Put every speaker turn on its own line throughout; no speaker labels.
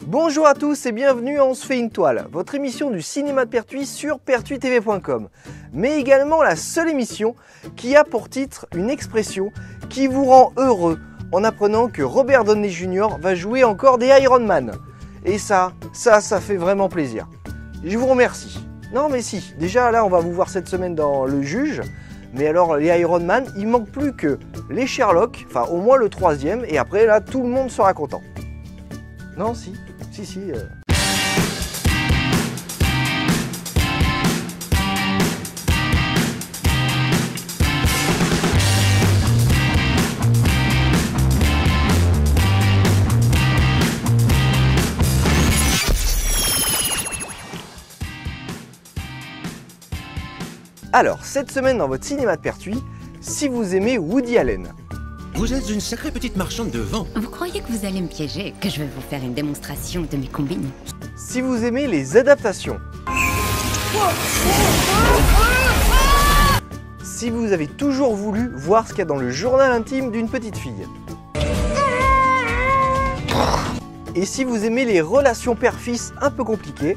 Bonjour à tous et bienvenue à On se fait une toile, votre émission du cinéma de Pertuis sur pertuistv.com, mais également la seule émission qui a pour titre une expression qui vous rend heureux en apprenant que Robert Downey Jr. va jouer encore des Iron Man. Et ça fait vraiment plaisir. Je vous remercie. Non mais si, déjà là on va vous voir cette semaine dans Le Juge, mais alors les Iron Man, il manque plus que les Sherlock, enfin au moins le troisième, et après là tout le monde sera content. Non si. Alors, cette semaine dans votre cinéma de Pertuis, si vous aimez Woody Allen.
Vous êtes une sacrée petite marchande de vent.
Vous croyez que vous allez me piéger, que je vais vous faire une démonstration de mes combines?
Si vous aimez les adaptations. Si vous avez toujours voulu voir ce qu'il y a dans le journal intime d'une petite fille. Et si vous aimez les relations père-fils un peu compliquées.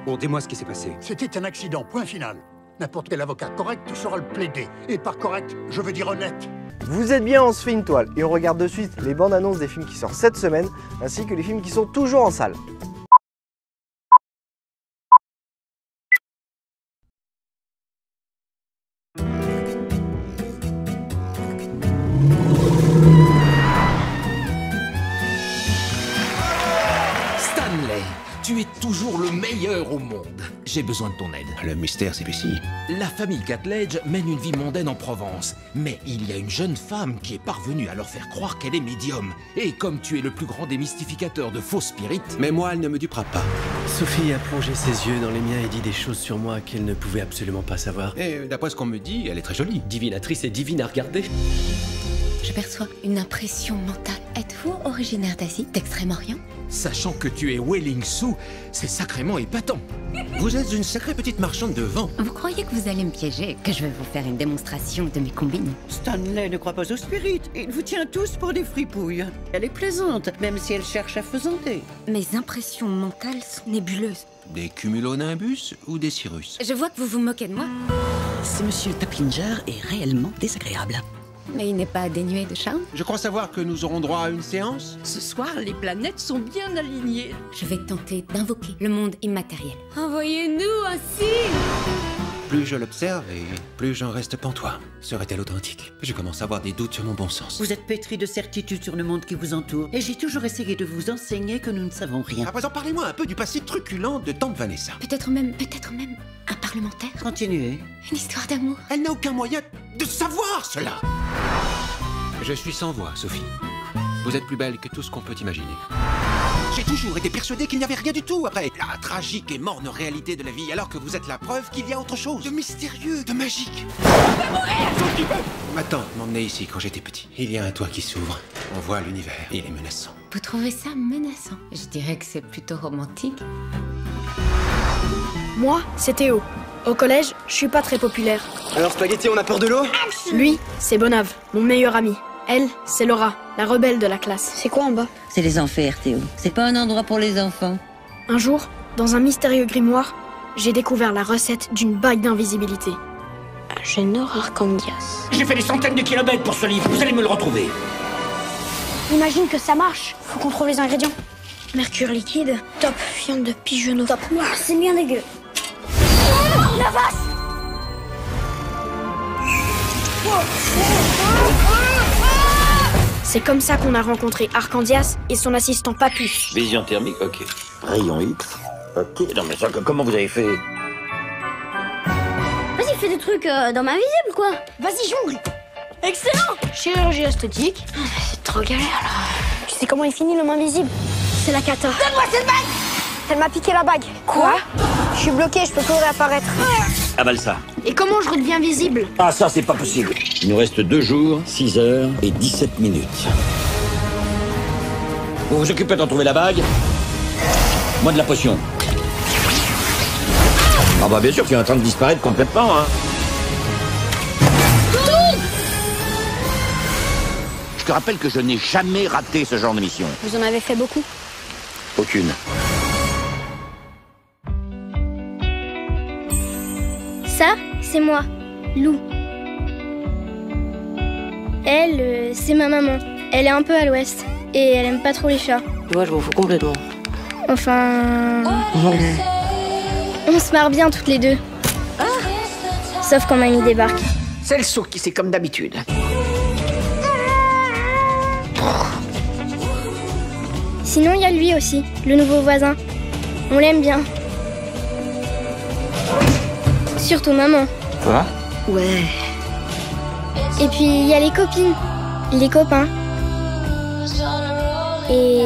Bon, dis-moi ce qui s'est passé.
C'était un accident, point final. N'importe quel avocat correct saura le plaider. Et par correct, je veux dire honnête.
Vous êtes bien, on se fait une toile et on regarde de suite les bandes annonces des films qui sortent cette semaine ainsi que les films qui sont toujours en salle.
Stanley, tu es toujours le meilleur au monde. J'ai besoin de ton aide.
Le mystère s'épaissit.
La famille Catledge mène une vie mondaine en Provence. Mais il y a une jeune femme qui est parvenue à leur faire croire qu'elle est médium. Et comme tu es le plus grand démystificateur de faux spirites...
Mais moi, elle ne me dupera pas.
Sophie a plongé ses yeux dans les miens et dit des choses sur moi qu'elle ne pouvait absolument pas savoir.
Et d'après ce qu'on me dit, elle est très jolie.
Divinatrice et divine à regarder.
Je perçois une impression mentale. Êtes-vous originaire d'Asie, d'Extrême-Orient?
Sachant que tu es Welling Su, c'est sacrément épatant.
Vous êtes une sacrée petite marchande de vent.
Vous croyez que vous allez me piéger, que je vais vous faire une démonstration de mes combines?
Stanley ne croit pas aux spirites. Il vous tient tous pour des fripouilles. Elle est plaisante, même si elle cherche à faisanter.
Mes impressions mentales sont nébuleuses.
Des cumulonimbus ou des cirrus?
Je vois que vous vous moquez de moi,
Ce monsieur Taplinger est réellement désagréable.
mais il n'est pas dénué de charme.
Je crois savoir que nous aurons droit à une séance.
Ce soir, les planètes sont bien alignées.
Je vais tenter d'invoquer le monde immatériel. Envoyez-nous un signe!
Plus je l'observe et plus j'en reste pantois. Serait-elle authentique? Je commence à avoir des doutes sur mon bon sens.
Vous êtes pétri de certitudes sur le monde qui vous entoure. Et j'ai toujours essayé de vous enseigner que nous ne savons rien.
À présent, parlez-moi un peu du passé truculent de tante Vanessa.
Peut-être même un parlementaire?
Continuez.
Une histoire d'amour?
Elle n'a aucun moyen de savoir cela. Je suis sans voix, Sophie. Vous êtes plus belle que tout ce qu'on peut imaginer. J'ai toujours été persuadé qu'il n'y avait rien du tout après la tragique et morne réalité de la vie, alors que vous êtes la preuve qu'il y a autre chose, de mystérieux, de magique. Ma tante m'emmenait ici quand j'étais petit. Il y a un toit qui s'ouvre. On voit l'univers. Il est menaçant.
Vous trouvez ça menaçant? Je dirais que c'est plutôt romantique.
Moi, c'est Théo. Au collège, je suis pas très populaire.
Alors Spaghetti, on a peur de l'eau?
Lui, c'est Bonave, mon meilleur ami. Elle, c'est Laura, la rebelle de la classe. C'est quoi en bas?
C'est les enfers, Théo. C'est pas un endroit pour les enfants.
Un jour, dans un mystérieux grimoire, j'ai découvert la recette d'une bague d'invisibilité. Agénor Arcandias.
J'ai fait des centaines de kilomètres pour ce livre, vous allez me le retrouver.
Imagine que ça marche. Faut qu'on trouve les ingrédients. Mercure liquide, top, viande de pigeonneau. Top, c'est bien dégueu. C'est comme ça qu'on a rencontré Arcandias et son assistant Papus.
Vision thermique, ok. Rayon X, ok. Non mais ça, comment vous avez fait?
Vas-y, fais des trucs dans ma visible, quoi.
Vas-y, jongle. Excellent. Chirurgie esthétique. C'est trop galère, là. Tu sais comment il finit l'homme invisible? C'est la cata.
Donne-moi cette bague!
Elle m'a piqué la bague. Quoi? Je suis bloqué, je peux plus réapparaître.
Avale ça.
Et comment je redeviens visible?
Ah ça, c'est pas possible. Il nous reste 2 jours, 6 heures et 17 minutes. Vous vous occupez d'en trouver la bague. Moi de la potion. Ah bah bien sûr, tu es en train de disparaître complètement, hein. Je te rappelle que je n'ai jamais raté ce genre de mission.
Vous en avez fait beaucoup?
Aucune.
Ça, c'est moi, Lou. Elle, c'est ma maman. Elle est un peu à l'ouest et elle aime pas trop les chats.
Moi, je m'en fous complètement.
Enfin... On se marre bien toutes les deux. Sauf quand mamie débarque.
C'est le souk qui c'est comme d'habitude.
Sinon, il y a lui aussi, le nouveau voisin. On l'aime bien. Surtout maman.
Quoi?
Ouais.
Et puis, il y a les copines, les copains. Et...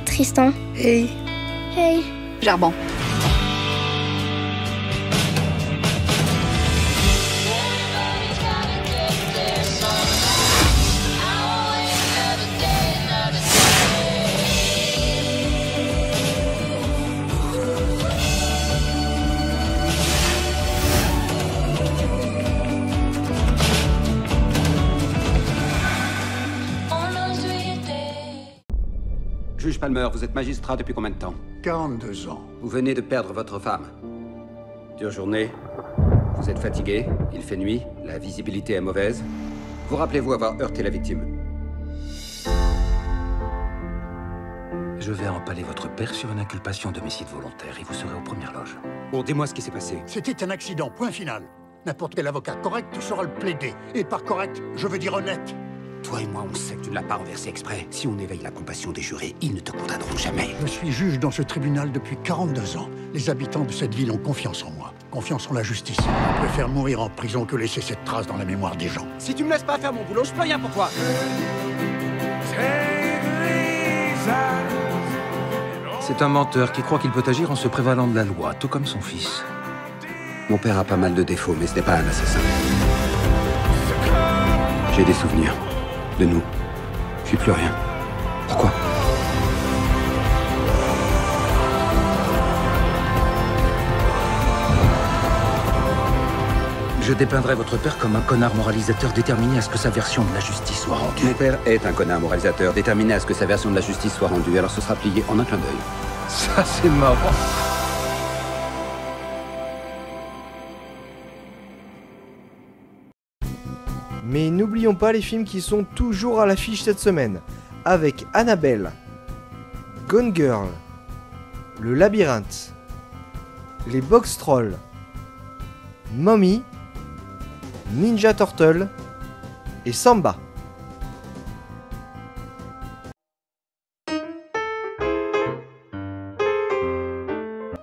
Tristan.
Hey.
Hey.
Charbon.
Juge Palmer, vous êtes magistrat depuis combien de temps?
42 ans.
Vous venez de perdre votre femme. Dure journée. Vous êtes fatigué. Il fait nuit. La visibilité est mauvaise. Vous rappelez-vous avoir heurté la victime?
Je vais empaler votre père sur une inculpation d'homicide volontaire et vous serez aux premières loges.
Bon, dis-moi ce qui s'est passé.
C'était un accident, point final. N'importe quel avocat correct saura le plaider. Et par correct, je veux dire honnête.
Toi et moi, on sait que tu ne l'as pas renversé exprès. Si on éveille la compassion des jurés, ils ne te condamneront jamais.
Je suis juge dans ce tribunal depuis 42 ans. Les habitants de cette ville ont confiance en moi. Confiance en la justice. Je préfère mourir en prison que laisser cette trace dans la mémoire des gens.
Si tu me laisses pas faire mon boulot, je peux rien pour toi.
C'est un menteur qui croit qu'il peut agir en se prévalant de la loi, tout comme son fils.
Mon père a pas mal de défauts, mais ce n'est pas un assassin. J'ai des souvenirs. De nous. Je suis plus rien. Pourquoi?
Je dépeindrai votre père comme un connard moralisateur déterminé à ce que sa version de la justice soit rendue.
Mon père est un connard moralisateur déterminé à ce que sa version de la justice soit rendue, alors ce sera plié en un clin d'œil.
Ça, c'est marrant.
Mais n'oublions pas les films qui sont toujours à l'affiche cette semaine, avec Annabelle, Gone Girl, Le Labyrinthe, Les Box Trolls, Mommy, Ninja Turtle et Samba.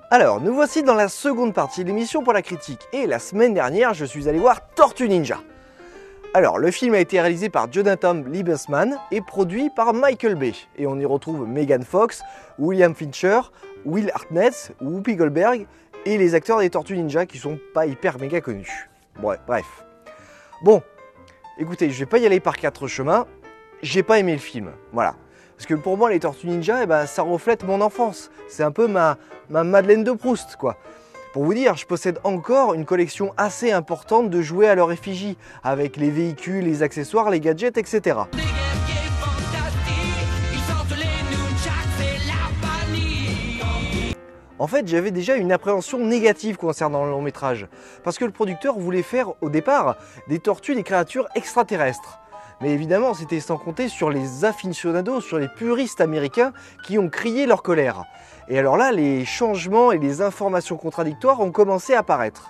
Alors, nous voici dans la seconde partie de l'émission pour la critique. Et la semaine dernière, je suis allé voir Tortue Ninja. Alors, le film a été réalisé par Jonathan Liebesman et produit par Michael Bay. Et on y retrouve Megan Fox, William Fincher, Will Hartnett, Whoopi Goldberg et les acteurs des Tortues Ninja qui sont pas hyper méga connus. Bref. Bon, écoutez, je vais pas y aller par quatre chemins. J'ai pas aimé le film, voilà. Parce que pour moi, les Tortues Ninja, ça reflète mon enfance. C'est un peu ma Madeleine de Proust, quoi. Pour vous dire, je possède encore une collection assez importante de jouets à leur effigie, avec les véhicules, les accessoires, les gadgets, etc. En fait, j'avais déjà une appréhension négative concernant le long métrage, parce que le producteur voulait faire au départ des tortues des créatures extraterrestres. Mais évidemment, c'était sans compter sur les aficionados, sur les puristes américains qui ont crié leur colère. Et alors là, les changements et les informations contradictoires ont commencé à apparaître.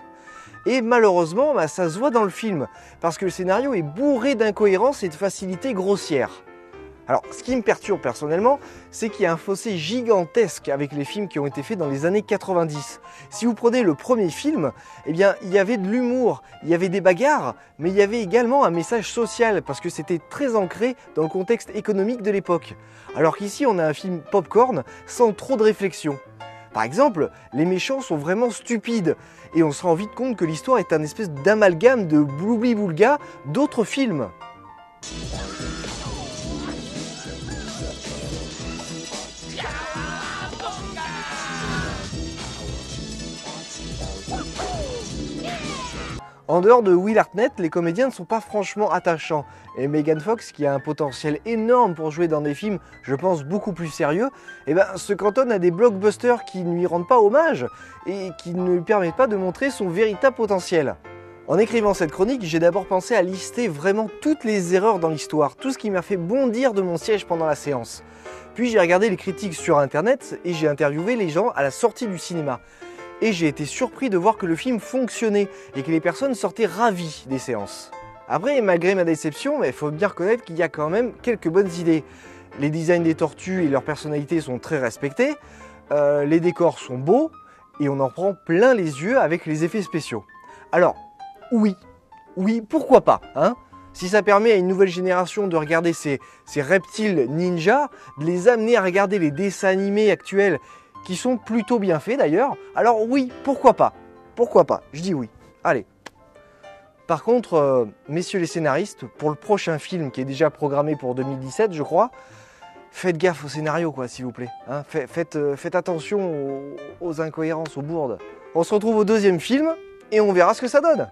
Et malheureusement, ça se voit dans le film, parce que le scénario est bourré d'incohérences et de facilités grossières. Alors, ce qui me perturbe personnellement, c'est qu'il y a un fossé gigantesque avec les films qui ont été faits dans les années 90. Si vous prenez le premier film, il y avait de l'humour, il y avait des bagarres, mais il y avait également un message social, parce que c'était très ancré dans le contexte économique de l'époque. Alors qu'ici, on a un film popcorn sans trop de réflexion. Par exemple, les méchants sont vraiment stupides, et on se rend vite compte que l'histoire est un espèce d'amalgame de boulga d'autres films. En dehors de Will Arnett, les comédiens ne sont pas franchement attachants. Et Megan Fox, qui a un potentiel énorme pour jouer dans des films, je pense, beaucoup plus sérieux, se cantonne à des blockbusters qui ne lui rendent pas hommage et qui ne lui permettent pas de montrer son véritable potentiel. En écrivant cette chronique, j'ai d'abord pensé à lister vraiment toutes les erreurs dans l'histoire, tout ce qui m'a fait bondir de mon siège pendant la séance. Puis j'ai regardé les critiques sur internet et j'ai interviewé les gens à la sortie du cinéma. Et j'ai été surpris de voir que le film fonctionnait et que les personnes sortaient ravies des séances. Après, malgré ma déception, il faut bien reconnaître qu'il y a quand même quelques bonnes idées. Les designs des tortues et leurs personnalités sont très respectés, les décors sont beaux et on en prend plein les yeux avec les effets spéciaux. Alors, oui, pourquoi pas, hein? Si ça permet à une nouvelle génération de regarder ces reptiles ninjas, de les amener à regarder les dessins animés actuels qui sont plutôt bien faits d'ailleurs, alors oui, pourquoi pas, je dis oui, allez. Par contre, messieurs les scénaristes, pour le prochain film qui est déjà programmé pour 2017 je crois, faites gaffe au scénario quoi s'il vous plaît, hein, faites attention aux incohérences, aux bourdes. On se retrouve au deuxième film et on verra ce que ça donne.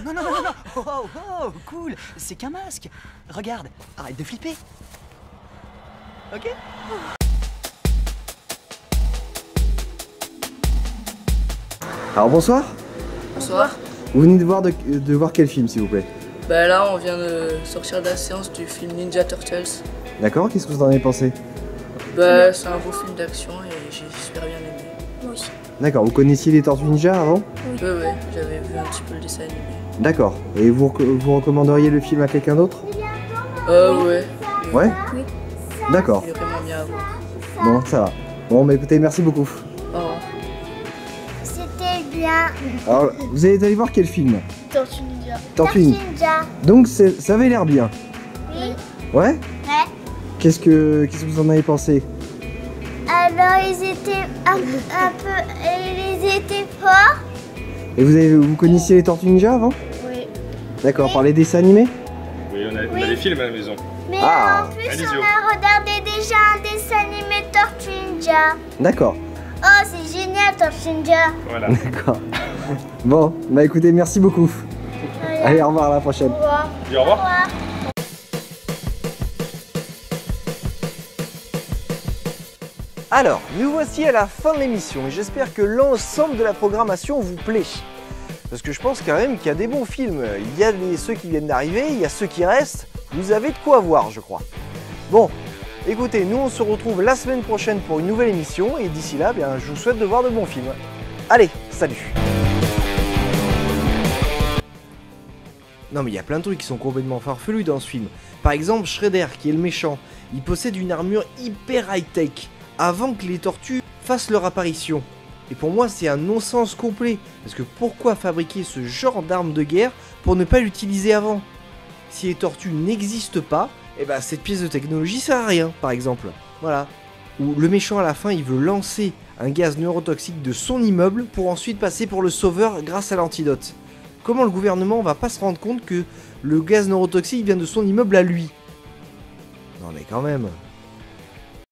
Non, oh, cool, c'est qu'un masque. Regarde, arrête de flipper. Ok?
Alors bonsoir.
Bonsoir.
Vous venez de voir quel film s'il vous plaît?
Bah là on vient de sortir de la séance du film Ninja Turtles.
D'accord, qu'est-ce que vous en avez pensé?
Bah c'est un beau film d'action et j'ai super bien aimé.
Moi aussi.
D'accord, vous connaissiez les Tortues Ninja avant?
Oui, ouais, j'avais vu un petit peu le dessin animé.
D'accord, et vous recommanderiez le film à quelqu'un d'autre?
Ouais.
Ouais?
Oui.
D'accord.
Il est vraiment bien à voir.
Bon, ça va. Bon, bah écoutez, merci beaucoup.
Au revoir.
C'était bien.
Alors, vous allez aller voir quel film?
Tortue Ninja.
Tortue Ninja. Donc, ça avait l'air bien.
Oui.
Ouais?
Ouais.
Qu'est-ce que vous en avez pensé?
Alors, ils étaient un peu... Ils étaient forts.
Et vous connaissiez les Tortues Ninja avant?
Oui.
D'accord, par les dessins animés?
Oui, on a les films à la maison.
Mais
Ah.
en plus, on a regardé déjà un dessin animé Tortue Ninja.
D'accord.
Oh, c'est génial, Tortue Ninja.
Voilà.
D'accord. Bon, bah écoutez, merci beaucoup. Allez, au revoir, à la prochaine.
Au revoir.
Dis au revoir.
Alors, nous voici à la fin de l'émission et j'espère que l'ensemble de la programmation vous plaît. Parce que je pense quand même qu'il y a des bons films. Il y a ceux qui viennent d'arriver, il y a ceux qui restent. Vous avez de quoi voir, je crois. Bon, écoutez, nous on se retrouve la semaine prochaine pour une nouvelle émission et d'ici là, bien, je vous souhaite de voir de bons films. Allez, salut! Non mais il y a plein de trucs qui sont complètement farfelus dans ce film. Par exemple, Shredder, qui est le méchant, il possède une armure hyper high-tech, avant que les tortues fassent leur apparition. Et pour moi, c'est un non-sens complet, parce que pourquoi fabriquer ce genre d'arme de guerre pour ne pas l'utiliser avant? Si les tortues n'existent pas, eh ben cette pièce de technologie sert à rien, par exemple. Voilà. Ou le méchant à la fin, il veut lancer un gaz neurotoxique de son immeuble pour ensuite passer pour le sauveur grâce à l'antidote. Comment le gouvernement va pas se rendre compte que le gaz neurotoxique vient de son immeuble à lui? Non mais quand même.